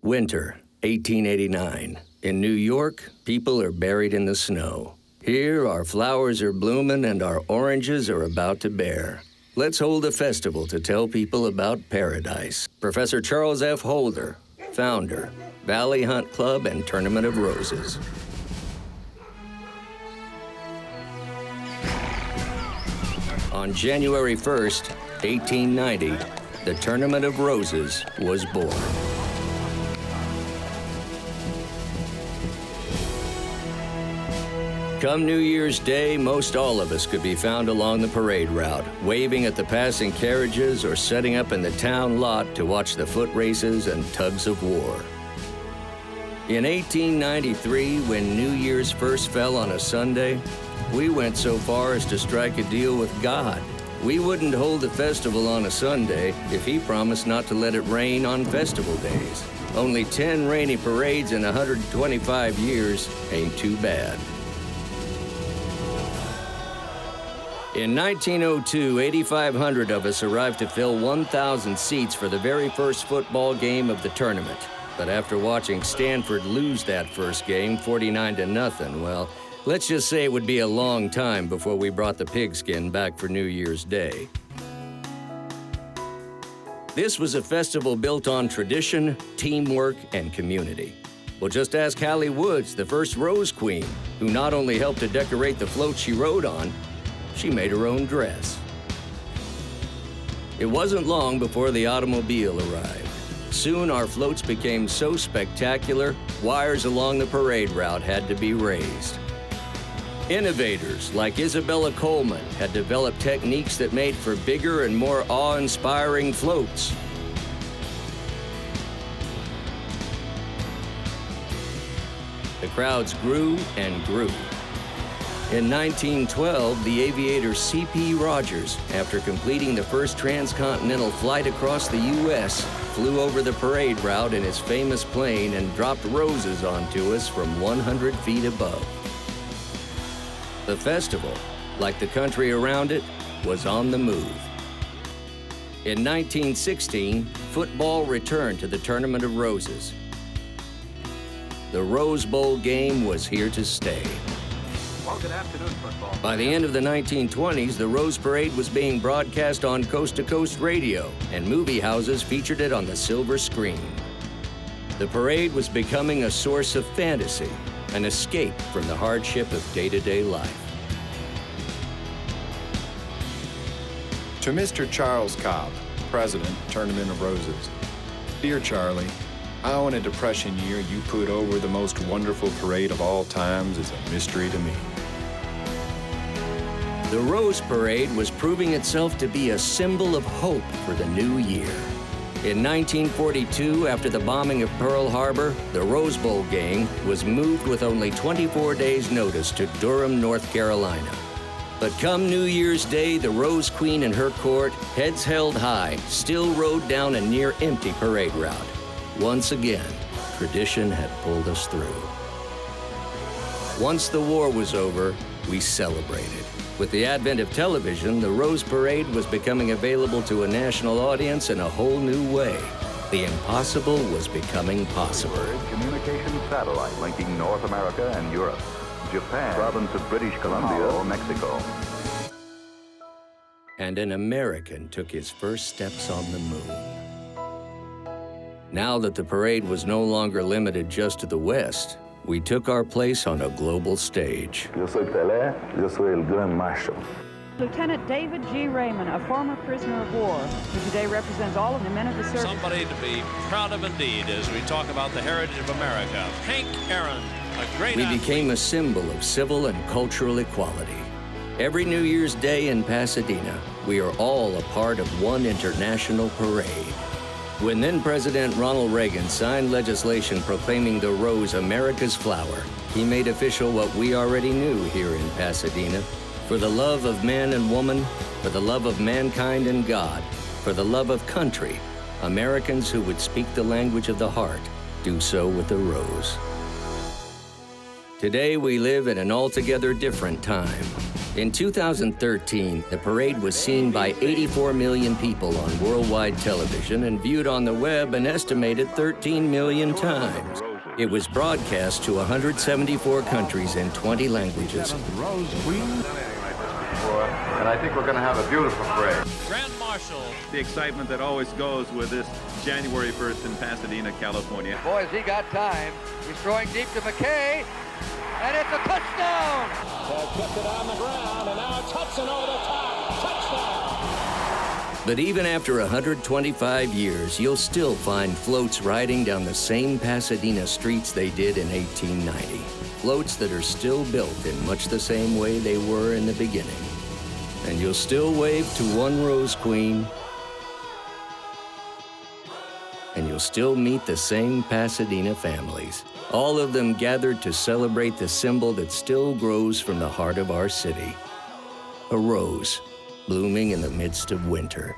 Winter, 1889. In New York, people are buried in the snow. Here, our flowers are blooming and our oranges are about to bear. Let's hold a festival to tell people about paradise. Professor Charles F. Holder, founder, Valley Hunt Club and Tournament of Roses. On January 1st, 1890, the Tournament of Roses was born. Come New Year's Day, most all of us could be found along the parade route, waving at the passing carriages or setting up in the town lot to watch the foot races and tugs of war. In 1893, when New Year's first fell on a Sunday, we went so far as to strike a deal with God. We wouldn't hold the festival on a Sunday if he promised not to let it rain on festival days. Only 10 rainy parades in 125 years ain't too bad. In 1902, 8,500 of us arrived to fill 1,000 seats for the very first football game of the tournament. But after watching Stanford lose that first game, 49-0, well, let's just say it would be a long time before we brought the pigskin back for New Year's Day. This was a festival built on tradition, teamwork, and community. Well, just ask Hallie Woods, the first Rose Queen, who not only helped to decorate the float she rode on, she made her own dress. It wasn't long before the automobile arrived. Soon our floats became so spectacular, wires along the parade route had to be raised. Innovators like Isabella Coleman had developed techniques that made for bigger and more awe-inspiring floats. The crowds grew and grew. In 1912, the aviator C.P. Rogers, after completing the first transcontinental flight across the U.S., flew over the parade route in his famous plane and dropped roses onto us from 100 feet above. The festival, like the country around it, was on the move. In 1916, football returned to the Tournament of Roses. The Rose Bowl game was here to stay. Well, good afternoon, football. By the end of the 1920s, the Rose Parade was being broadcast on coast-to-coast radio, and movie houses featured it on the silver screen. The parade was becoming a source of fantasy, an escape from the hardship of day-to-day life. To Mr. Charles Cobb, President, Tournament of Roses. Dear Charlie, how in a Depression year you put over the most wonderful parade of all times is a mystery to me. The Rose Parade was proving itself to be a symbol of hope for the new year. In 1942, after the bombing of Pearl Harbor, the Rose Bowl game was moved with only 24 days' notice to Durham, North Carolina. But come New Year's Day, the Rose Queen and her court, heads held high, still rode down a near-empty parade route. Once again, tradition had pulled us through. Once the war was over, we celebrated. With the advent of television, the Rose Parade was becoming available to a national audience in a whole new way. The impossible was becoming possible. Communication satellite linking North America and Europe, Japan, province of British Columbia, Mexico. And an American took his first steps on the moon. Now that the parade was no longer limited just to the West, we took our place on a global stage. Yo soy Pelé, yo soy el Gran Macho. Lieutenant David G. Raymond, a former prisoner of war, who today represents all of the men of the service. Somebody to be proud of indeed as we talk about the heritage of America. Hank Aaron, a great athlete. We became a symbol of civil and cultural equality. Every New Year's Day in Pasadena, we are all a part of one international parade. When then-President Ronald Reagan signed legislation proclaiming the rose America's flower, he made official what we already knew here in Pasadena. For the love of man and woman, for the love of mankind and God, for the love of country, Americans who would speak the language of the heart do so with the rose. Today, we live in an altogether different time. In 2013, the parade was seen by 84 million people on worldwide television and viewed on the web an estimated 13 million times. It was broadcast to 174 countries in 20 languages. And I think we're going to have a beautiful parade. Grand Marshal. The excitement that always goes with this January 1st in Pasadena, California. Boys, he got time. He's throwing deep to McKay, and it's a touchdown! Kept it on the ground, and now it's Hudson over the top. Touchdown! But even after 125 years, you'll still find floats riding down the same Pasadena streets they did in 1890. Floats that are still built in much the same way they were in the beginning. And you'll still wave to one Rose Queen, and you'll still meet the same Pasadena families, all of them gathered to celebrate the symbol that still grows from the heart of our city, a rose blooming in the midst of winter.